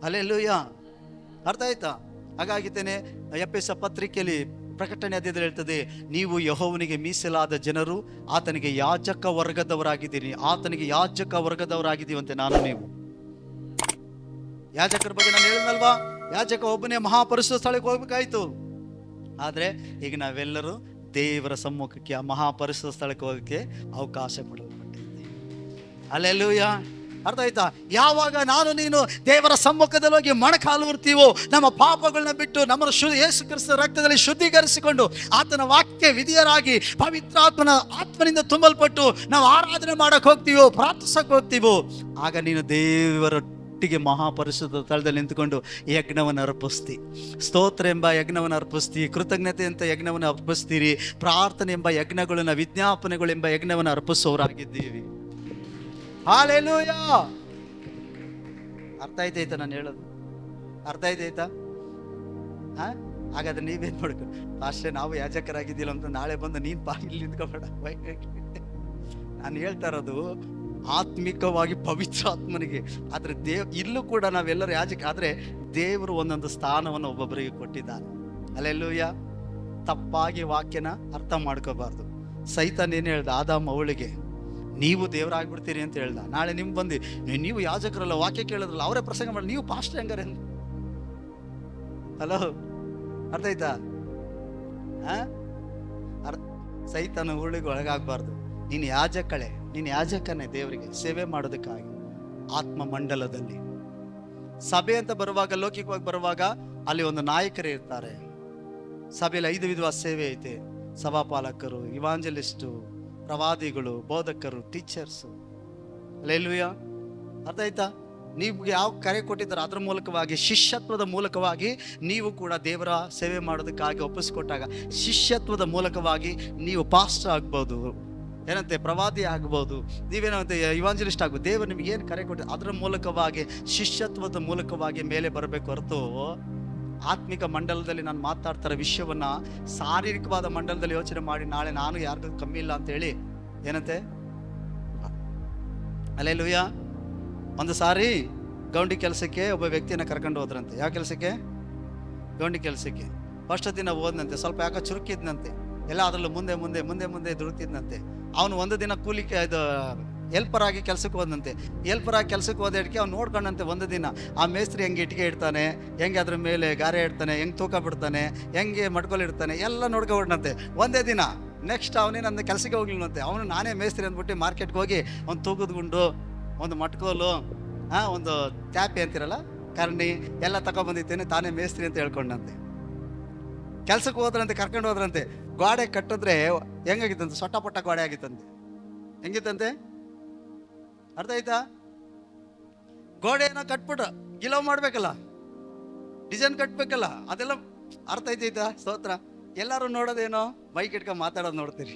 Hallelujah. ಅರ್ಥ ಆಯ್ತಾ? ಹಾಗಾಗಿದ್ದೇನೆ ಎಫೆಸ ಪತ್ರಿಕೆಯಲ್ಲಿ ಪ್ರಕಟಣೆ ಅಧ್ಯಾಯದಲ್ಲಿ ಹೇಳ್ತದೆ, ನೀವು ಯೆಹೋವನಿಗೆ ಮೀಸಲಾದ ಜನರು, ಆತನಿಗೆ ಯಾಜಕ ವರ್ಗದವರಾಗಿದ್ದೀರಿ. ಆತನಿಗೆ ಯಾಜಕ ವರ್ಗದವರಾಗಿದ್ದೀವಂತೆ ನಾನು ನೀವು. ಯಾಜಕರ ಬಗ್ಗೆ ನಾನು ಹೇಳಿದ್ನಲ್ವಾ, ಯಾಜಕ ಒಬ್ಬನೇ ಮಹಾಪರಿಶುದ್ಧ ಸ್ಥಳಕ್ಕೆ ಹೋಗ್ಬೇಕಾಯ್ತು. ಆದ್ರೆ ಈಗ ನಾವೆಲ್ಲರೂ ದೇವರ ಸಮ್ಮುಖಕ್ಕೆ, ಆ ಮಹಾಪರಿಶುದ್ಧ ಸ್ಥಳಕ್ಕೆ ಹೋಗಕ್ಕೆ ಅವಕಾಶ ಪಡೆಯಲ್ಪಟ್ಟಿದೆ. ಹಲ್ಲೆಲೂಯ. ಅರ್ಥ ಆಯ್ತಾ? ಯಾವಾಗ ನಾನು ನೀನು ದೇವರ ಸಮ್ಮುಖದಲ್ಲಿ ಹೋಗಿ ಮೊಣಕಾಲು ಉರ್ತೀವೋ, ನಮ್ಮ ಪಾಪಗಳನ್ನ ಬಿಟ್ಟು ನಮ್ಮನ್ನು ಯೇಸು ಕ್ರಿಸ್ತ ರಕ್ತದಲ್ಲಿ ಶುದ್ಧೀಕರಿಸಿಕೊಂಡು ಆತನ ವಾಕ್ಯ ವಿಧಿಯರಾಗಿ ಆತ್ಮನಿಂದ ತುಂಬಲ್ಪಟ್ಟು ನಾವು ಆರಾಧನೆ ಮಾಡಕ್ ಹೋಗ್ತೀವೋ, ಪ್ರಾರ್ಥಿಸಕ್ ಹೋಗ್ತೀವೋ, ಆಗ ನೀನು ದೇವರೊಟ್ಟಿಗೆ ಮಹಾಪರಿಶುದ್ಧ ಸ್ಥಳದಲ್ಲಿ ನಿಂತುಕೊಂಡು ಯಜ್ಞವನ್ನು ಅರ್ಪಿಸ್ತಿ. ಸ್ತೋತ್ರ ಎಂಬ ಯಜ್ಞವನ್ನು ಅರ್ಪಿಸ್ತಿ, ಕೃತಜ್ಞತೆ ಅಂತ ಯಜ್ಞವನ್ನು ಅರ್ಪಿಸ್ತೀರಿ, ಪ್ರಾರ್ಥನೆ ಎಂಬ ಯಜ್ಞಗಳನ್ನ, ವಿಜ್ಞಾಪನೆಗಳೆಂಬ ಯಜ್ಞವನ್ನು ಅರ್ಪಿಸೋರಾಗಿದ್ದೀವಿ. ಹಾಲೆಲೂಯ. ಅರ್ಥ ಆಯ್ತಾಯ್ತಾ ನಾನು ಹೇಳೋದು? ಅರ್ಥ ಆಯ್ತಾಯ್ತಾ? ಹಾಗಾದ್ರೆ ನೀವೇನ್ ಮಾಡ್ಕೊ, ಅಷ್ಟೇ ನಾವು ಯಾಜಕರಾಗಿದ್ದಿಲ್ಲ ಅಂತ ನಾಳೆ ಬಂದು ನೀನ್ ಇಲ್ಲಿ ನಿಂತ್ಕೊಬೇಡ. ನಾನು ಹೇಳ್ತಾ ಇರೋದು ಆತ್ಮಿಕವಾಗಿ ಪವಿತ್ರಾತ್ಮನಿಗೆ. ಆದ್ರೆ ಇಲ್ಲೂ ಕೂಡ ನಾವೆಲ್ಲರೂ ಯಾಜಕ, ಆದ್ರೆ ದೇವರು ಒಂದೊಂದು ಸ್ಥಾನವನ್ನು ಒಬ್ಬೊಬ್ಬರಿಗೆ ಕೊಟ್ಟಿದ್ದಾನೆ. ಹಲ್ಲೆಲೂಯ. ತಪ್ಪಾಗಿ ವಾಕ್ಯನ ಅರ್ಥ ಮಾಡ್ಕೋಬಾರ್ದು. ಸೈತಾನ್ ಏನ್ ಹೇಳ್ದ ಆದಾಮ ಅವಳಿಗೆ, ನೀವು ದೇವರಾಗ್ಬಿಡ್ತೀರಿ ಅಂತ ಹೇಳ್ದ. ನಾಳೆ ನಿಮ್ಗೆ ಬಂದು ನೀವು ಯಾಜಕರಲ್ಲ, ವಾಕ್ಯ ಕೇಳಿದ್ರಲ್ಲ, ಅವರೇ ಪ್ರಸಂಗ ಮಾಡಿ, ನೀವು ಪಾಸ್ಟರ್ ಹೆಂಗಾರೆ? ಹಲೋ, ಅರ್ಥ ಆಯ್ತಾ? ಸೈತಾನ ಉರುಳಿಗೆ ಒಳಗಾಗಬಾರ್ದು. ನೀನು ಯಾಜಕಳೆ, ನೀನು ಯಾಜಕನೇ ದೇವರಿಗೆ ಸೇವೆ ಮಾಡೋದಕ್ಕಾಗಿ. ಆತ್ಮ ಮಂಡಲದಲ್ಲಿ ಸಭೆ ಅಂತ ಬರುವಾಗ, ಲೌಕಿಕವಾಗಿ ಬರುವಾಗ ಅಲ್ಲಿ ಒಂದು ನಾಯಕರೇ ಇರ್ತಾರೆ. ಸಭೆಯಲ್ಲಿ 5 ವಿಧವಾದ ಸೇವೆ ಐತೆ. ಸಭಾಪಾಲಕರು, ಇವಾಂಜಲಿಸ್ಟು, ಪ್ರವಾದಿಗಳು, ಬೋಧಕರು, ಟೀಚರ್ಸು. ಹಲ್ಲೆಲೂಯ. ಅರ್ಥ ಆಯ್ತಾ? ನೀವು ಯಾವ ಕರೆ ಕೊಟ್ಟಿದ್ದಾರೆ ಅದರ ಮೂಲಕವಾಗಿ, ಶಿಷ್ಯತ್ವದ ಮೂಲಕವಾಗಿ ನೀವು ಕೂಡ ದೇವರ ಸೇವೆ ಮಾಡೋದಕ್ಕಾಗಿ ಒಪ್ಪಿಸ್ಕೊಟ್ಟಾಗ, ಶಿಷ್ಯತ್ವದ ಮೂಲಕವಾಗಿ ನೀವು ಪಾಸ್ಟರ್ ಆಗ್ಬೋದು, ಏನಂತೆ ಪ್ರವಾದಿ ಆಗ್ಬೋದು, ನೀವೇನಂತೆ ಇವಾಂಜಲಿಸ್ಟ್ ಆಗ್ಬೋದು. ದೇವರು ನಿಮ್ಗೆ ಏನು ಕರೆ ಕೊಟ್ಟಿದ್ದಾರೆ ಅದರ ಮೂಲಕವಾಗಿ, ಶಿಷ್ಯತ್ವದ ಮೂಲಕವಾಗಿ ಮೇಲೆ ಬರಬೇಕು ಹೊರತು ಆತ್ಮಿಕ ಮಂಡಲದಲ್ಲಿ ನಾನು ಮಾತಾಡ್ತಾರೆ ವಿಷಯವನ್ನ ಶಾರೀರಿಕವಾದ ಮಂಡಲದಲ್ಲಿ ಯೋಚನೆ ಮಾಡಿ ನಾಳೆ ನಾನು ಯಾರಿಗೂ ಕಮ್ಮಿ ಇಲ್ಲ ಅಂತ ಹೇಳಿ ಏನಂತೆ. ಹಲ್ಲೆಲೂಯ. ಒಂದು ಸಾರಿ ಗೌಂಡಿ ಕೆಲಸಕ್ಕೆ ಒಬ್ಬ ವ್ಯಕ್ತಿಯನ್ನ ಕರ್ಕೊಂಡು ಹೋದ್ರಂತೆ. ಯಾವ ಕೆಲಸಕ್ಕೆ? ಗೌಂಡಿ ಕೆಲಸಕ್ಕೆ. ಫಸ್ಟ್ ದಿನ ಹೋದ್ನಂತೆ, ಸ್ವಲ್ಪ ಯಾಕೆ ಚುರುಕಿದ್ನಂತೆ, ಎಲ್ಲ ಅದರಲ್ಲೂ ಮುಂದೆ ಮುಂದೆ ಮುಂದೆ ಮುಂದೆ ದುಡುತ್ತಿದ್ನಂತೆ. ಅವನು ಒಂದು ದಿನ ಕೂಲಿಕೆ ಇದು ಹೆಲ್ಪರ್ ಆಗಿ ಕೆಲಸಕ್ಕೆ ಹೋದಂತೆ. ಹೆಲ್ಪರ್ ಆಗಿ ಕೆಲಸಕ್ಕೆ ಹೋದಕ್ಕೆ ಅವ್ನು ನೋಡ್ಕೊಂಡಂತೆ ಒಂದು ದಿನ ಆ ಮೇಸ್ತ್ರಿ ಹೆಂಗೆ ಇಟ್ಟಿಗೆ ಇಡ್ತಾನೆ, ಹೆಂಗೆ ಅದ್ರ ಮೇಲೆ ಗಾರೆ ಇಡ್ತಾನೆ, ಹೆಂಗೆ ತೂಕ ಬಿಡ್ತಾನೆ, ಹೆಂಗೆ ಮಡ್ಕೊಲಿಡ್ತಾನೆ, ಎಲ್ಲ ನೋಡ್ಕೊಂಡ್ಬಿಡ್ನಂತೆ ಒಂದೇ ದಿನ. ನೆಕ್ಸ್ಟ್ ಅವನೇ ನನ್ನ ಕೆಲಸಕ್ಕೆ ಹೋಗ್ಲಿಲ್ಲಂತೆ. ಅವನು ನಾನೇ ಮೇಸ್ತ್ರಿ ಅಂದ್ಬಿಟ್ಟು ಮಾರ್ಕೆಟ್ಗೆ ಹೋಗಿ ಒಂದು ತೂಕದ ಗುಂಡು, ಒಂದು ಮಟ್ಕೋಲು, ಒಂದು ತ್ಯಾಪಿ ಅಂತಿರಲ್ಲ, ಕರ್ಣಿ ಎಲ್ಲ ತಗೊಬಂದಿತ್ತೇನೆ, ತಾನೇ ಮೇಸ್ತ್ರಿ ಅಂತ ಹೇಳ್ಕೊಂಡಂತೆ. ಕೆಲ್ಸಕ್ಕೆ ಹೋದ್ರಂತೆ, ಕರ್ಕೊಂಡು ಹೋದ್ರಂತೆ. ಗೋಡೆ ಕಟ್ಟಿದ್ರೆ ಹೆಂಗಾಗಿತ್ತಂತೆ, ಸೊಟ್ಟ ಪಟ್ಟ ಗೋಡೆ ಆಗಿತ್ತಂತೆ. ಹೆಂಗಿತ್ತಂತೆ? ಅರ್ಥ ಆಯ್ತಾ? ಗೋಡೆನ ಕಟ್ಬಿಟ್ಟು ಗಿಲವ್ ಮಾಡ್ಬೇಕಲ್ಲ, ಡಿಸೈನ್ ಕಟ್ಬೇಕಲ್ಲ, ಅದೆಲ್ಲ ಅರ್ಥ ಆಯ್ತಾಯ್ತಾ? ಸ್ತೋತ್ರ. ಎಲ್ಲರೂ ನೋಡೋದೇನೋ ಬೈಕ್ ಇಟ್ಕೊಂಡು ಮಾತಾಡೋದು ನೋಡ್ತೀರಿ,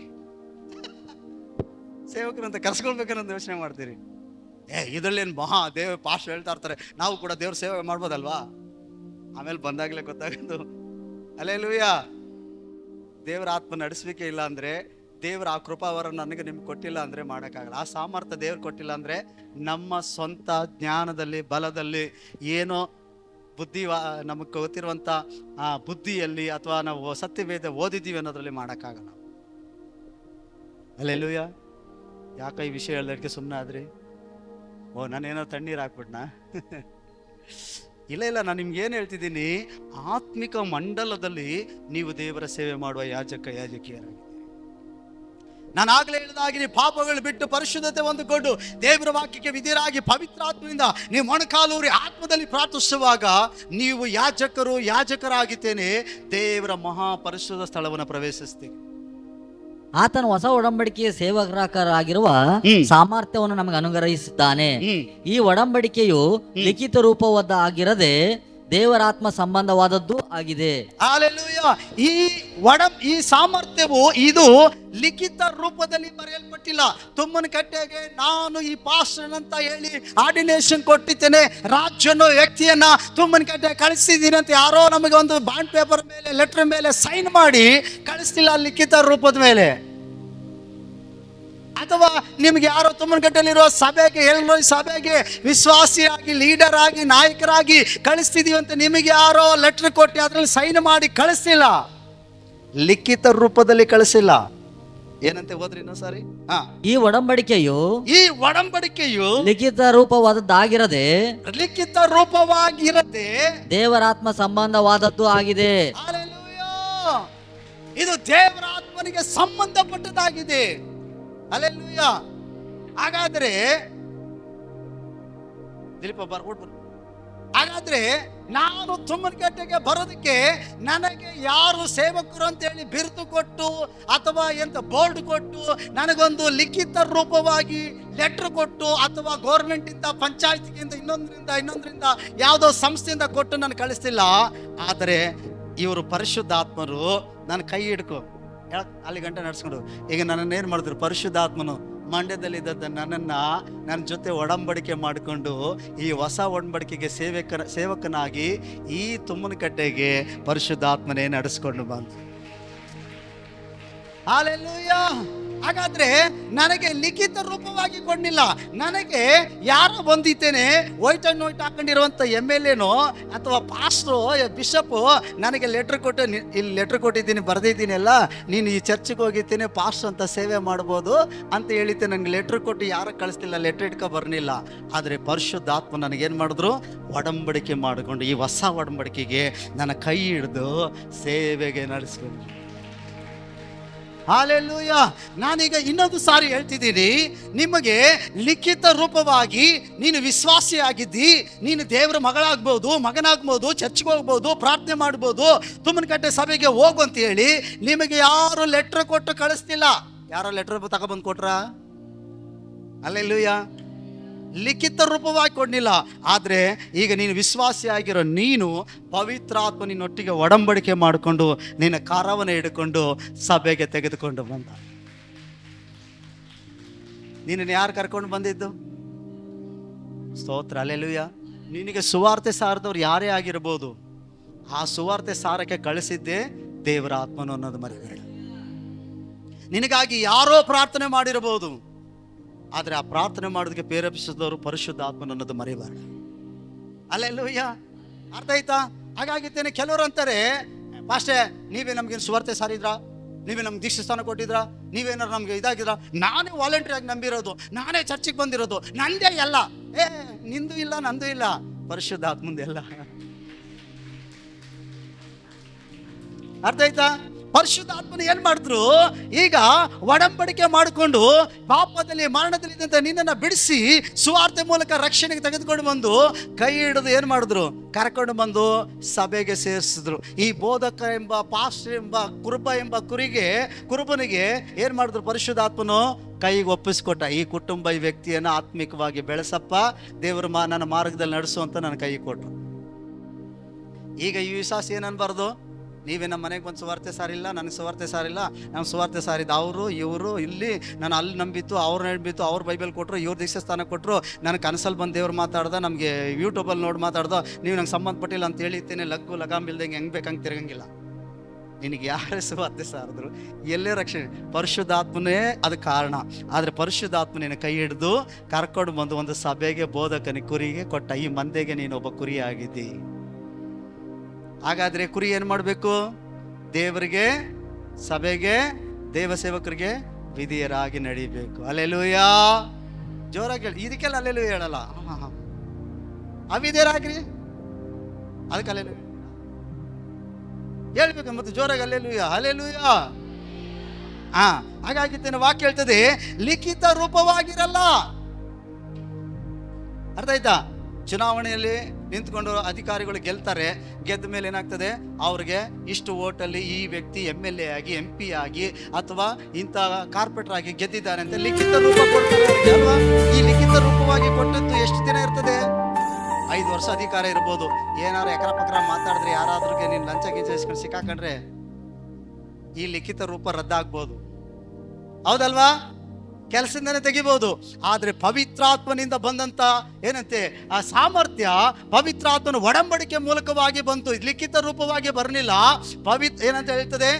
ಸೇವಕರಂತ ಕರ್ಸ್ಕೊಳ್ಬೇಕನ್ನೋದು ಯೋಚನೆ ಮಾಡ್ತೀರಿ. ಇದರಲ್ಲೇನು ಮಹಾ ದೇವ ಪಾಸ್ಟ್ ಹೇಳ್ತಾ ಇರ್ತಾರೆ, ನಾವು ಕೂಡ ದೇವ್ರ ಸೇವೆ ಮಾಡ್ಬೋದಲ್ವಾ? ಆಮೇಲೆ ಬಂದಾಗಲೇ ಗೊತ್ತಾಗೋದು. ಹಲ್ಲೆಲೂಯ. ದೇವರ ಆತ್ಮ ನಡೆಸುವಿಕೆ ಇಲ್ಲ ಅಂದ್ರೆ, ದೇವರ ಆ ಕೃಪಾವರ ನನಗೆ ನಿಮ್ಗೆ ಕೊಟ್ಟಿಲ್ಲ ಅಂದ್ರೆ ಮಾಡೋಕ್ಕಾಗಲ್ಲ. ಆ ಸಾಮರ್ಥ್ಯ ದೇವ್ರು ಕೊಟ್ಟಿಲ್ಲ ಅಂದ್ರೆ ನಮ್ಮ ಸ್ವಂತ ಜ್ಞಾನದಲ್ಲಿ, ಬಲದಲ್ಲಿ, ಏನೋ ಬುದ್ಧಿ ನಮಗೆ ಗೊತ್ತಿರುವಂಥ ಬುದ್ಧಿಯಲ್ಲಿ ಅಥವಾ ನಾವು ಸತ್ಯವೇದ ಓದಿದ್ದೀವಿ ಅನ್ನೋದ್ರಲ್ಲಿ ಮಾಡೋಕ್ಕಾಗಲ್ಲ. ಹಲ್ಲೆಲೂಯ. ಯಾಕೆ ಈ ವಿಷಯ ಹೇಳೋದಕ್ಕೆ ಸುಮ್ಮನೆ ಆದ್ರಿ? ನಾನೇನೋ ತಣ್ಣೀರು ಹಾಕ್ಬಿಟ್ನಾ? ಇಲ್ಲ, ನಾನು ನಿಮ್ಗೆ ಏನು ಹೇಳ್ತಿದ್ದೀನಿ, ಆತ್ಮಿಕ ಮಂಡಲದಲ್ಲಿ ನೀವು ದೇವರ ಸೇವೆ ಮಾಡುವ ಯಾಜಕಿಯರಾಗಿ. ನಾನು ಆಗ್ಲೇ ಹೇಳಿದಾಗಿ ನೀವು ಪಾಪಗಳು ಬಿಟ್ಟು ಪರಿಶುದ್ಧತೆ ಹೊಂದಿಕೊಂಡು ದೇವರ ವಾಕ್ಯಕ್ಕೆ ವಿಧಿಯರಾಗಿ ಪವಿತ್ರಾತ್ಮದಿಂದ ನೀವು ಮೊಣಕಾಲೂರಿ ಆತ್ಮದಲ್ಲಿ ಪ್ರಾರ್ಥಿಸುವಾಗ ನೀವು ಯಾಜಕರಾಗಿದ್ದೇನೆ ದೇವರ ಮಹಾಪರಿಶುದ್ಧ ಸ್ಥಳವನ್ನು ಪ್ರವೇಶಿಸ್ತೀರಿ. ಆತನ ಹೊಸ ಒಡಂಬಡಿಕೆಯ ಸೇವಕರಾಗಿರುವ ಸಾಮರ್ಥ್ಯವನ್ನು ನಮಗೆ ಅನುಗ್ರಹಿಸಿದ್ದಾನೆ. ಈ ಒಡಂಬಡಿಕೆಯು ಲಿಖಿತ ರೂಪವಾದ ಆಗಿರದೆ ದೇವರಾತ್ಮ ಸಂಬಂಧವಾದದ್ದು ಆಗಿದೆ. ಹಲ್ಲೆಲೂಯಾ. ಈ ಸಾಮರ್ಥ್ಯವು ಇದು ಲಿಖಿತ ರೂಪದಲ್ಲಿ ಬರೆಯಲ್ಪಟ್ಟಿಲ್ಲ. ತುಮ್ಮನ ಕಟ್ಟೆಗೆ ನಾನು ಈ ಪಾಸ್ಟರ್ ಅಂತ ಹೇಳಿ ಆರ್ಡಿನೇಷನ್ ಕೊಟ್ಟಿದ್ದೇನೆ, ರಾಜ್ಯನ ವ್ಯಕ್ತಿಯನ್ನ ತುಮ್ಮನ ಕಟ್ಟೆ ಕಳಿಸಿದ್ದೀನಿ ಅಂತ ಯಾರೋ ನಮಗೆ ಒಂದು ಬಾಂಡ್ ಪೇಪರ್ ಮೇಲೆ, ಲೆಟರ್ ಮೇಲೆ ಸೈನ್ ಮಾಡಿ ಕಳಿಸ್ತಿಲ್ಲ ಲಿಖಿತ ರೂಪದ ಮೇಲೆ. ಅಥವಾ ನಿಮ್ಗೆ ಯಾರೋ ತುಮ್ಮನಕಟ್ಟೆಯಲ್ಲಿರೋ ಸಭೆಗೆ ಎಲ್ಲರೂ ಸಭೆಗೆ ವಿಶ್ವಾಸಿಯಾಗಿ ಲೀಡರ್ ಆಗಿ ನಾಯಕರಾಗಿ ಕಳಿಸ್ತಿದೀವಿ ಅಂತ ನಿಮಗೆ ಯಾರೋ ಲೆಟರ್ ಕೊಟ್ಟು ಅದರಲ್ಲಿ ಸೈನ್ ಮಾಡಿ ಕಳಿಸ್ತಿಲ್ಲ, ಲಿಖಿತ ರೂಪದಲ್ಲಿ ಕಳಿಸಿಲ್ಲ. ಏನಂತೆ ಹೋದ್ರಿ ಇನ್ನೊಂದ್ಸಾರಿ? ಈ ಒಡಂಬಡಿಕೆಯು ಲಿಖಿತ ರೂಪವಾದದ್ದಾಗಿರದೆ ದೇವರಾತ್ಮ ಸಂಬಂಧವಾದದ್ದು ಆಗಿದೆ. ಇದು ದೇವರ ಆತ್ಮನಿಗೆ ಸಂಬಂಧಪಟ್ಟದಾಗಿದೆ. ಹಲ್ಲೆಲೂಯಾ. ಹಾಗಾದ್ರೆ ದಿಲೀಪ ಬರ್ಕೊಡ್ಬರು. ಹಾಗಾದ್ರೆ ನಾನು ತುಮ್ಮನಕಟ್ಟೆಗೆ ಬರೋದಕ್ಕೆ ನನಗೆ ಯಾರು ಸೇವಕರು ಅಂತೇಳಿ ಬಿರುದು ಕೊಟ್ಟು ಅಥವಾ ಎಂತ ಬೋರ್ಡ್ ಕೊಟ್ಟು ನನಗೊಂದು ಲಿಖಿತ ರೂಪವಾಗಿ ಲೆಟರ್ ಕೊಟ್ಟು ಅಥವಾ ಗೌರ್ಮೆಂಟಿಂದ ಪಂಚಾಯತಿಗಿಂದ ಇನ್ನೊಂದರಿಂದ ಯಾವುದೋ ಸಂಸ್ಥೆಯಿಂದ ಕೊಟ್ಟು ನಾನು ಕಳಿಸ್ತಿಲ್ಲ. ಆದರೆ ಇವರು ಪರಿಶುದ್ಧಾತ್ಮರು ನನ್ನ ಕೈ ಹಿಡ್ಕೊ ಅಲ್ಲಿ ಗಂಟೆ ನಡ್ಸ್ಕೊಂಡು ಈಗ ನನ್ನನ್ನೇನು ಮಾಡಿದ್ರು, ಪರಿಶುದ್ಧಾತ್ಮನು ಮಂಡ್ಯದಲ್ಲಿದ್ದ ನನ್ನ ಜೊತೆ ಒಡಂಬಡಿಕೆ ಮಾಡಿಕೊಂಡು ಈ ಹೊಸ ಒಡಂಬಡಿಕೆಗೆ ಸೇವಕನಾಗಿ ಈ ತುಮ್ಮನಕಟ್ಟೆಗೆ ಪರಿಶುದ್ಧಾತ್ಮನೇ ನಡೆಸ್ಕೊಂಡು ಬಂತು. ಹಲ್ಲೆಲೂಯಾ. ಹಾಗಾದ್ರೆ ನನಗೆ ಲಿಖಿತ ರೂಪವಾಗಿ ಕೊಡ್ಲಿಲ್ಲ, ನನಗೆ ಯಾರೋ ಬಂದಿದ್ದೇನೆ ವೈಟ್ ಅಂಡ್ ವೈಟ್ ಹಾಕೊಂಡಿರುವಂತ MLA ಅಥವಾ ಪಾಸ್ಟ್ರು ಬಿಷಪ್ ನನಗೆ ಲೆಟರ್ ಕೊಟ್ಟು ಇಲ್ಲಿ ಲೆಟರ್ ಕೊಟ್ಟಿದ್ದೀನಿ ಬರೆದಿದ್ದೀನಿ ಅಲ್ಲ, ನೀನು ಈ ಚರ್ಚ್ಗೆ ಹೋಗಿದ್ದೀನಿ ಪಾಸ್ಟರ್ ಅಂತ ಸೇವೆ ಮಾಡ್ಬೋದು ಅಂತ ಹೇಳಿದ್ದೆ. ನನಗೆ ಲೆಟ್ರ್ ಕೊಟ್ಟು ಯಾರು ಕಳಿಸ್ತಿಲ್ಲ, ಲೆಟ್ರ್ ಇಟ್ಕೊ ಬರ್ನಿಲ್ಲ. ಆದರೆ ಪರಿಶುದ್ಧಾತ್ಮ ನನಗೇನು ಮಾಡಿದ್ರು, ಒಡಂಬಡಿಕೆ ಮಾಡಿಕೊಂಡು ಈ ಹೊಸ ಒಡಂಬಡಿಕೆಗೆ ನನ್ನ ಕೈ ಹಿಡಿದು ಸೇವೆಗೆ ನಡೆಸ್ಕೊಂಡು. ಹಲ್ಲೆಲೂಯಾ. ನಾನೀಗ ಇನ್ನೊಂದು ಸಾರಿ ಹೇಳ್ತಿದ್ದೀನಿ, ನಿಮಗೆ ಲಿಖಿತ ರೂಪವಾಗಿ ನೀನು ವಿಶ್ವಾಸಿಯಾಗಿದ್ದಿ, ನೀನು ದೇವರ ಮಗಳಾಗ್ಬೋದು, ಮಗನಾಗ್ಬೋದು, ಚರ್ಚ್ಗೆ ಹೋಗ್ಬೋದು, ಪ್ರಾರ್ಥನೆ ಮಾಡ್ಬೋದು, ತುಮ್ಮನಕಟ್ಟೆ ಸಭೆಗೆ ಹೋಗು ಅಂತ ಹೇಳಿ ನಿಮಗೆ ಯಾರು ಲೆಟ್ರ್ ಕೊಟ್ಟು ಕಳಿಸ್ತಿಲ್ಲ. ಯಾರೋ ಲೆಟ್ರ್ ತಗೊಬಂದು ಕೊಟ್ರ? ಹಲ್ಲೆಲೂಯಾ. ಲಿಖಿತ ರೂಪವಾಗಿ ಕೊಡ್ಲಿಲ್ಲ. ಆದರೆ ಈಗ ನೀನು ವಿಶ್ವಾಸಿಯಾಗಿರೋ ನೀನು ಪವಿತ್ರಾತ್ಮ ನಿನ್ನೊಟ್ಟಿಗೆ ಒಡಂಬಡಿಕೆ ಮಾಡಿಕೊಂಡು ನಿನ್ನ ಕರವನ್ನು ಹಿಡ್ಕೊಂಡು ಸಭೆಗೆ ತೆಗೆದುಕೊಂಡು ಬಂದ. ನಿನ್ನನ್ನು ಯಾರು ಕರ್ಕೊಂಡು ಬಂದಿದ್ದು? ಸ್ತೋತ್ರ. ಹಲ್ಲೆಲೂಯಾ. ನಿನಗೆ ಸುವಾರ್ತೆ ಸಾರದವ್ರು ಯಾರೇ ಆಗಿರ್ಬೋದು, ಆ ಸುವಾರ್ತೆ ಸಾರಕ್ಕೆ ಕಳಿಸಿದ್ದೇ ದೇವರ ಆತ್ಮನು ಅನ್ನೋದು ಮರಿಬೇಡ. ನಿನಗಾಗಿ ಯಾರೋ ಪ್ರಾರ್ಥನೆ ಮಾಡಿರಬಹುದು, ಆದರೆ ಆ ಪ್ರಾರ್ಥನೆ ಮಾಡೋದಕ್ಕೆ ಪ್ರೇರೇಪಿಸಿದವರು ಪರಿಶುದ್ಧ ಆತ್ಮನ ಅನ್ನೋದು ಮರಿಬಾರ್ದು. ಹಲ್ಲೆಲೂಯಾ. ಅರ್ಥ ಆಯ್ತಾ? ಹಾಗಾಗಿದ್ದೇನೆ ಕೆಲವರು ಅಂತಾರೆ, ಪಾಸ್ಟೇ ನೀವೇ ನಮ್ಗೆ ಸುವಾರ್ತೆ ಸಾರಿದ್ರಾ, ನೀವೇ ನಮ್ಗೆ ದೀಕ್ಷೆ ಸ್ಥಾನ ಕೊಟ್ಟಿದ್ರಾ, ನೀವೇನಾರು ನಮ್ಗೆ ಇದಾಗಿದ್ರ, ನಾನೇ ವಾಲಂಟ್ರಿ ಆಗಿ ನಂಬಿರೋದು, ನಾನೇ ಚರ್ಚಿಗೆ ಬಂದಿರೋದು, ನಂದೇ ಎಲ್ಲ. ನಿಂದು ಇಲ್ಲ ನಂದು ಇಲ್ಲ, ಪರಿಶುದ್ಧ ಆತ್ಮಂದು ಎಲ್ಲ. ಅರ್ಥ ಆಯ್ತಾ? ಪರಿಶುದ್ಧಾತ್ಮನ ಏನ್ ಮಾಡಿದ್ರು, ಈಗ ಒಡಂಬಡಿಕೆ ಮಾಡಿಕೊಂಡು ಪಾಪದಲ್ಲಿ ಮರಣದಲ್ಲಿದ್ದಂತ ನಿನ್ನನ್ನು ಬಿಡಿಸಿ ಸುವಾರ್ತೆ ಮೂಲಕ ರಕ್ಷಣೆಗೆ ತೆಗೆದುಕೊಂಡು ಬಂದು ಕೈ ಹಿಡಿದು ಏನ್ ಮಾಡಿದ್ರು, ಕರ್ಕೊಂಡು ಬಂದು ಸಭೆಗೆ ಸೇರಿಸಿದ್ರು. ಈ ಬೋಧಕ ಎಂಬ ಪಾಸ್ಟರ್ ಎಂಬ ಕುರುಬನಿಗೆ ಏನ್ ಮಾಡಿದ್ರು, ಪರಿಶುದ್ಧಾತ್ಮನು ಕೈಗೆ ಒಪ್ಪಿಸ್ಕೊಟ್ಟ. ಈ ಕುಟುಂಬ ಈ ವ್ಯಕ್ತಿಯನ್ನು ಆತ್ಮಿಕವಾಗಿ ಬೆಳೆಸಪ್ಪ, ದೇವರು ನನ್ನ ಮಾರ್ಗದಲ್ಲಿ ನಡೆಸು ಅಂತ ನನ್ನ ಕೈ ಕೊಟ್ಟರು. ಈಗ ಈ ವಿಶ್ವಾಸ ಏನನ್ಬಾರ್ದು, ನೀವೇ ನಮ್ಮ ಮನೆಗೆ ಬಂದು ಸುವಾರ್ತೆ ಸಾರಿಲ್ಲ, ನನಗೆ ಸುವಾರ್ತೆ ಸಾರಿಲ್ಲ, ನಮ್ಮ ಸುವಾರ್ತೆ ಸಾರಿದ್ದು ಅವರು ಇವರು, ಇಲ್ಲಿ ನಾನು ಅಲ್ಲಿ ನಂಬಿತ್ತು, ಅವ್ರು ನಂಬಿತ್ತು, ಅವ್ರು ಬೈಬಲ್ ಕೊಟ್ಟರು, ಇವ್ರು ದೀಕ್ಷೆ ಸ್ಥಾನ ಕೊಟ್ಟರು, ನನಗೆ ಕನಸಲ್ಲಿ ಬಂದು ದೇವ್ರು ಮಾತಾಡ್ದ, ನಮಗೆ ಯೂಟ್ಯೂಬಲ್ಲಿ ನೋಡಿ ಮಾತಾಡ್ದೋ, ನೀವು ನಂಗೆ ಸಂಬಂಧಪಟ್ಟಿಲ್ಲ ಅಂತ ಹೇಳಿದ್ದೇನೆ, ಲಗಾಮ್ ಇಲ್ದಂಗೆ ಹೆಂಗೆ ಬೇಕಂಗೆ ತಿರ್ಗಂಗಿಲ್ಲ. ನಿನಗೆ ಯಾರೇ ಸುವಾರ್ತೆ ಸಾರಿದ್ರು, ಎಲ್ಲೇ ರಕ್ಷಣೆ, ಪರಿಶುದ್ಧಾತ್ಮನೇ ಅದು ಕಾರಣ. ಆದರೆ ಪರಿಶುದ್ಧಾತ್ಮನೇನು ಕೈ ಹಿಡಿದು ಕರ್ಕೊಂಡು ಬಂದು ಒಂದು ಸಭೆಗೆ ಬೋಧಕನಿಗೆ ಕುರಿಗೆ ಕೊಟ್ಟ. ಈ ಮಂದೆಗೆ ನೀನು ಒಬ್ಬ ಕುರಿ ಆಗಿದ್ದಿ. ಹಾಗಾದ್ರೆ ಕುರಿ ಏನು ಮಾಡಬೇಕು? ದೇವರಿಗೆ, ಸಭೆಗೆ, ದೇವ ಸೇವಕರಿಗೆ ವಿಧಿಯರಾಗಿ ನಡಿಬೇಕು. ಹಲ್ಲೆಲೂಯಾ. ಜೋರಾಗಿ ಹೇಳಿ. ಇದಕ್ಕೆಲ್ಲ ಹಲ್ಲೆಲೂಯಾ ಹೇಳಲ್ಲ. ಅವಿಧಿಯರಾಗ್ರಿ, ಅದಕ್ಕೆ ಹಲ್ಲೆಲೂಯಾ ಹೇಳ್ಬೇಕು. ಮತ್ತೆ ಜೋರಾಗಿ ಹಲ್ಲೆಲೂಯಾ, ಹಲ್ಲೆಲೂಯಾ. ಹಾಗಾಗಿದ್ದೇನೆ ವಾಕ್ಯ ಹೇಳ್ತದೆ, ಲಿಖಿತ ರೂಪವಾಗಿರಲ್ಲ. ಅರ್ಥ ಆಯ್ತಾ? ಚುನಾವಣೆಯಲ್ಲಿ ನಿಂತ್ಕೊಂಡು ಅಧಿಕಾರಿಗಳು ಗೆಲ್ತಾರೆ, ಗೆದ್ದ ಮೇಲೆ ಏನಾಗ್ತದೆ, ಅವ್ರಿಗೆ ಇಷ್ಟು ಓಟಲ್ಲಿ ಈ ವ್ಯಕ್ತಿ MLA ಆಗಿ MP ಆಗಿ ಅಥವಾ ಇಂಥ ಕಾರ್ಪೊರೇಟರ್ ಆಗಿ ಗೆದ್ದಿದ್ದಾರೆ ಅಂತ ಲಿಖಿತ ರೂಪ ಕೊಡ್ತಾರೆ ಅಲ್ವಾ? ಈ ಲಿಖಿತ ರೂಪವಾಗಿ ಕೊಟ್ಟದ್ದು ಎಷ್ಟು ದಿನ ಇರ್ತದೆ? 5 ವರ್ಷ ಅಧಿಕಾರ ಇರ್ಬೋದು. ಏನಾದ್ರು ಎಕರ ಪಕ್ರ ಮಾತಾಡಿದ್ರೆ, ಯಾರಾದ್ರೂ ನೀನು ಲಂಚ ಗಿಂಚ ಇಸ್ಕೊಂಡು ಸಿಕ್ಕಾಕೊಂಡ್ರೆ ಈ ಲಿಖಿತ ರೂಪ ರದ್ದಾಗ್ಬೋದು. ಹೌದಲ್ವಾ? ಕೆಲಸದಿಂದನೇ ತೆಗಿಬಹುದು. ಆದರೆ ಪವಿತ್ರಾತ್ಮನಿಂದ ಬಂದಂತ ಏನಂತೆ ಆ ಸಾಮರ್ಥ್ಯ ಪವಿತ್ರಾತ್ಮನ ಒಡಂಬಡಿಕೆ ಮೂಲಕವಾಗಿ ಬಂತು. ಲಿಖಿತ ರೂಪವಾಗಿ ಬರಲಿಲ್ಲ. ಏನಂತ ಹೇಳ್ತದೆ?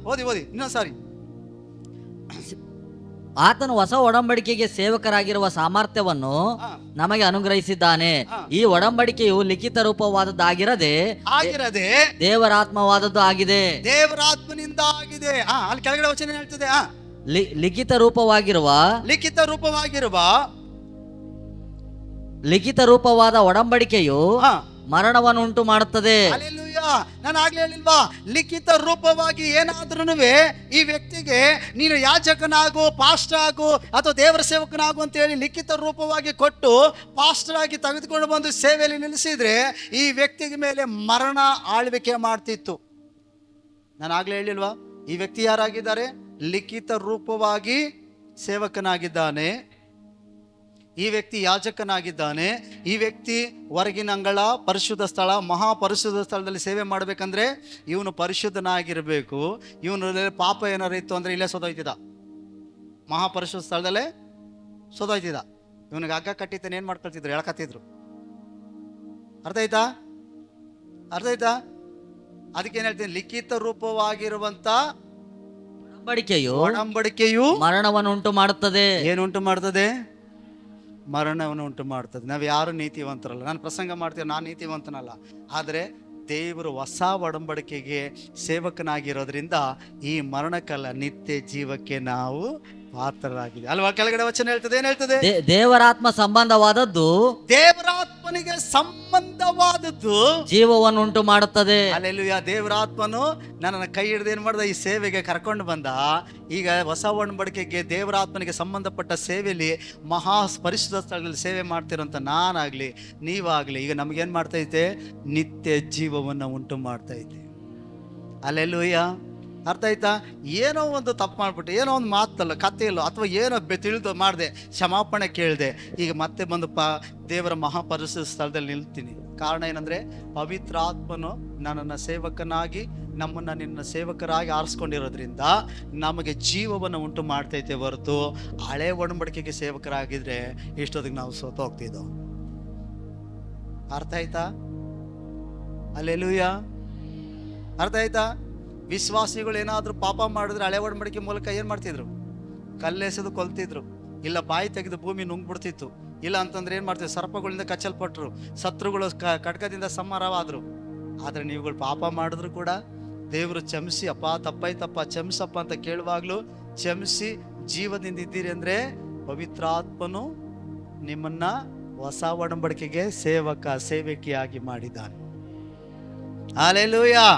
ಓದಿ ಇನ್ನೊಂದು ಸಾರಿ. ಆತನು ಹೊಸ ಒಡಂಬಡಿಕೆಗೆ ಸೇವಕರಾಗಿರುವ ಸಾಮರ್ಥ್ಯವನ್ನು ಹಾ. ನಮಗೆ ಅನುಗ್ರಹಿಸಿದ್ದಾನೆ. ಹಾ. ಈ ಒಡಂಬಡಿಕೆಯು ಲಿಖಿತ ರೂಪವಾದದ್ದಾಗಿರದೆ ಆಗಿರದೆ ದೇವರಾತ್ಮವಾದದ್ದು ಆಗಿದೆ. ದೇವರಾತ್ಮನಿಂದ ಆಗಿದೆ. ಅಲ್ಲಿ ಕೆಳಗಡೆ ವಚನ ಹೇಳ್ತದೆ, ಲಿಖಿತ ರೂಪವಾಗಿರುವ ಲಿಖಿತ ರೂಪವಾದ ಒಡಂಬಡಿಕೆಯು ಮರಣವನ್ನು ಉಂಟು ಮಾಡುತ್ತದೆ. ಹಲ್ಲೆಲೂಯಾ. ನಾನು ಆಗ್ಲೇ ಹೇಳಿಲ್ವಾ, ಲಿಖಿತ ರೂಪವಾಗಿ ಏನಾದ್ರೂ ಈ ವ್ಯಕ್ತಿಗೆ ನೀನು ಯಾಜಕನಾಗು, ಪಾಸ್ಟರ್ ಆಗು ಅಥವಾ ದೇವರ ಸೇವಕನಾಗು ಅಂತ ಹೇಳಿ ಲಿಖಿತ ರೂಪವಾಗಿ ಕೊಟ್ಟು ಪಾಸ್ಟರ್ ಆಗಿ ತೆಗೆದುಕೊಂಡು ಬಂದು ಸೇವೆಯಲ್ಲಿ ನಿಲ್ಲಿಸಿದ್ರೆ ಈ ವ್ಯಕ್ತಿಗೆ ಮೇಲೆ ಮರಣ ಆಳ್ವಿಕೆ ಮಾಡ್ತಿತ್ತು. ನಾನು ಆಗ್ಲೇ ಹೇಳಿಲ್ವಾ, ಈ ವ್ಯಕ್ತಿ ಯಾರಾಗಿದ್ದಾರೆ? ಲಿಖಿತ ರೂಪವಾಗಿ ಸೇವಕನಾಗಿದ್ದಾನೆ, ಈ ವ್ಯಕ್ತಿ ಯಾಜಕನಾಗಿದ್ದಾನೆ, ಈ ವ್ಯಕ್ತಿ ಹೊರಗಿನ ಅಂಗಳ ಪರಿಶುದ್ಧ ಸ್ಥಳ, ಮಹಾಪರಿಶುದ್ಧ ಸ್ಥಳದಲ್ಲಿ ಸೇವೆ ಮಾಡಬೇಕಂದ್ರೆ ಇವನು ಪರಿಶುದ್ಧನಾಗಿರಬೇಕು. ಇವನು ಪಾಪ ಏನಾರು ಇತ್ತು ಅಂದರೆ ಇಲ್ಲೇ ಸೋದೋಯ್ತಿದ್ದ, ಮಹಾಪರಿಶುದ್ಧ ಸ್ಥಳದಲ್ಲೇ ಸೋದೋಯ್ತಿದ್ದ. ಇವನಿಗೆ ಹಗ್ಗ ಕಟ್ಟಿದ್ದಾನೆ, ಏನು ಮಾಡ್ಕೊಳ್ತಿದ್ರು? ಎಳ್ಕತ್ತಿದ್ರು. ಅರ್ಥ ಆಯ್ತಾ? ಅದಕ್ಕೇನು ಹೇಳ್ತೀನಿ, ಲಿಖಿತ ರೂಪವಾಗಿರುವಂತ ಒಡಂಬಡಿಕೆಯು ಮರಣವನ್ನು ಉಂಟು ಮಾಡುತ್ತದೆ. ಏನುಂಟು ಮಾಡ್ತದೆ? ಮರಣವನ್ನು ಉಂಟು ಮಾಡ್ತದೆ. ನಾವು ಯಾರು ನೀತಿವಂತರಲ್ಲ. ನಾನು ಪ್ರಸಂಗ ಮಾಡ್ತೀವಿ, ನಾನು ನೀತಿವಂತನಲ್ಲ. ಆದರೆ ದೇವರು ಹೊಸ ಒಡಂಬಡಿಕೆಗೆ ಸೇವಕನಾಗಿರೋದ್ರಿಂದ ಈ ಮರಣಕ್ಕಲ್ಲ, ನಿತ್ಯ ಜೀವಕ್ಕೆ ನಾವು ಪಾತ್ರರಾಗಿದೆ ಅಲ್ವಾ? ಕೆಳಗಡೆ ವಚನ ಹೇಳ್ತದೆ, ಏನ್ ಹೇಳ್ತದೆ? ದೇವರಾತ್ಮ ಸಂಬಂಧವಾದದ್ದು, ದೇವರಾತ್ಮನಿಗೆ ಸಂಬಂಧವಾದದ್ದು ಜೀವವನ್ನು ಉಂಟು ಮಾಡುತ್ತದೆ. ಹಲ್ಲೆಲೂಯಾ. ದೇವರಾತ್ಮನು ನನ್ನನ್ನು ಕೈ ಹಿಡಿದು ಏನು ಮಾಡ್ದ? ಈ ಸೇವೆಗೆ ಕರ್ಕೊಂಡು ಬಂದ. ಈಗ ಹೊಸ ಒಡಂಬಡಿಕೆಗೆ ದೇವರಾತ್ಮನಿಗೆ ಸಂಬಂಧಪಟ್ಟ ಸೇವೆಯಲ್ಲಿ ಮಹಾ ಪರಿಶುದ್ಧ ಸ್ಥಳದಲ್ಲಿ ಸೇವೆ ಮಾಡ್ತಿರೋಂಥ ನಾನಾಗಲಿ ನೀವಾಗಲಿ ಈಗ ನಮಗೇನು ಮಾಡ್ತೈತೆ? ನಿತ್ಯ ಜೀವವನ್ನು ಉಂಟು ಮಾಡ್ತೈತೆ. ಹಲ್ಲೆಲೂಯಾ. ಅರ್ಥ ಆಯ್ತಾ? ಏನೋ ಒಂದು ತಪ್ಪು ಮಾಡಿಬಿಟ್ಟು, ಏನೋ ಒಂದು ಮಾತಲ್ಲ, ಕಥೆಯಲ್ಲೋ ಅಥವಾ ಏನೋ ತಿಳಿದು ಮಾಡಿದೆ, ಕ್ಷಮಾಪಣೆ ಕೇಳಿದೆ, ಈಗ ಮತ್ತೆ ಬಂದು ದೇವರ ಮಹಾಪರಿಶುದ್ಧ ಸ್ಥಳದಲ್ಲಿ ನಿಲ್ತೀನಿ. ಕಾರಣ ಏನಂದರೆ ಪವಿತ್ರಾತ್ಮನು ನನ್ನನ್ನು ಸೇವಕನಾಗಿ, ನಮ್ಮನ್ನು ನಿನ್ನ ಸೇವಕರಾಗಿ ಆರಿಸ್ಕೊಂಡಿರೋದ್ರಿಂದ ನಮಗೆ ಜೀವವನ್ನು ಉಂಟು ಮಾಡ್ತೈತೆ ಹೊರತು ಹಳೆ ಒಡಂಬಡಿಕೆಗೆ ಸೇವಕರಾಗಿದ್ರೆ ಇಷ್ಟೊತ್ತಿಗೆ ನಾವು ಸೋತೋಗ್ತಿದ್ದೋ. ಅರ್ಥ ಆಯ್ತಾ? ಹಲ್ಲೆಲೂಯಾ. ಅರ್ಥ ಆಯ್ತಾ? ವಿಶ್ವಾಸಿಗಳು ಏನಾದರೂ ಪಾಪ ಮಾಡಿದ್ರೆ ಹಳೆ ಒಡಂಬಡಿಕೆ ಮೂಲಕ ಏನು ಮಾಡ್ತಿದ್ರು? ಕಲ್ಲೆಸೆದು ಕೊಲ್ತಿದ್ರು, ಇಲ್ಲ ಬಾಯಿ ತೆಗೆದು ಭೂಮಿ ನುಂಗ್ಬಿಡ್ತಿತ್ತು, ಇಲ್ಲ ಅಂತಂದ್ರೆ ಏನು ಮಾಡ್ತಿದ್ರು? ಸರ್ಪಗಳಿಂದ ಕಚ್ಚಲ್ಪಟ್ರು, ಶತ್ರುಗಳು ಖಡ್ಗದಿಂದ ಸಂಹಾರವಾದರು. ಆದರೆ ನೀವುಗಳು ಪಾಪ ಮಾಡಿದ್ರು ಕೂಡ ದೇವರು ಕ್ಷಮಿಸಿ, ಅಪ್ಪ ತಪ್ಪಾಯ್ತಪ್ಪ ಕ್ಷಮಿಸಪ್ಪ ಅಂತ ಕೇಳುವಾಗಲೂ ಕ್ಷಮಿಸಿ ಜೀವದಿಂದ ಇದ್ದೀರಿ ಅಂದರೆ ಪವಿತ್ರಾತ್ಮನು ನಿಮ್ಮನ್ನ ಹೊಸ ಒಡಂಬಡಿಕೆಗೆ ಸೇವಕಿಯಾಗಿ ಮಾಡಿದ್ದಾನೆ. ಹಲ್ಲೆಲೂಯಾ.